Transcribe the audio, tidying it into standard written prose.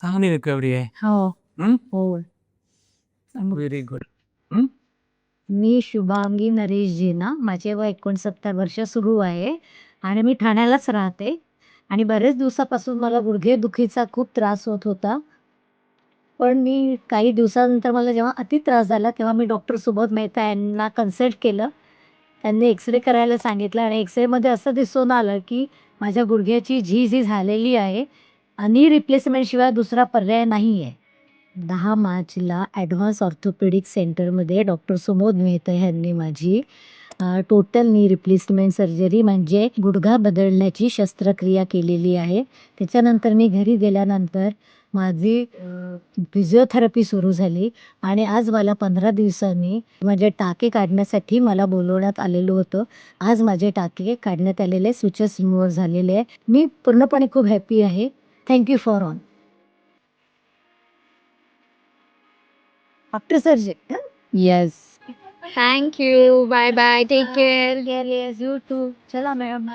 चांगली रिकव्हरी आहे. हो हं? हो. Very good. मी शुभांगी नरेश जीना, माझे वय 69 वर्ष सुरू आहे आणि मी ठाण्यालाच राहते आणि बरेच दिवसापासून मला गुडघेदुखीचा खूप त्रास होत होता. पण मी काही दिवसानंतर मला जेव्हा अति त्रास झाला तेव्हा मी डॉक्टर सुबोध मेहता यांना कन्सल्ट केलं. त्यांनी एक्स-रे करायला सांगितलं आणि एक्स-रेमध्ये असं दिसून आलं, की माझ्या गुडघ्याची झीज ही झालेली आहे आणि रिप्लेसमेंटशिवाय दुसरा पर्याय नाही आहे. 10 मार्चला ॲडव्हान्स ऑर्थोपेडिक सेंटरमध्ये डॉक्टर सुबोध मेहता यांनी माझी टोटल नी रिप्लेसमेंट सर्जरी म्हणजे गुडघा बदलण्याची शस्त्रक्रिया केलेली आहे. त्याच्यानंतर मी घरी गेल्यानंतर माझी फिजिओथेरपी सुरू झाली आणि आज मला 15 दिवसांनी माझे टाके काढण्यासाठी मला बोलवण्यात आलेलं होतं. आज माझे टाके काढण्यात आलेले, स्विचेस रिमूव्ह झालेले आहे. मी पूर्णपणे खूप हॅपी आहे. Thank you for all. After surgery. Yes. Thank you. Bye bye. Take care. Yes, you too. चला मॅम.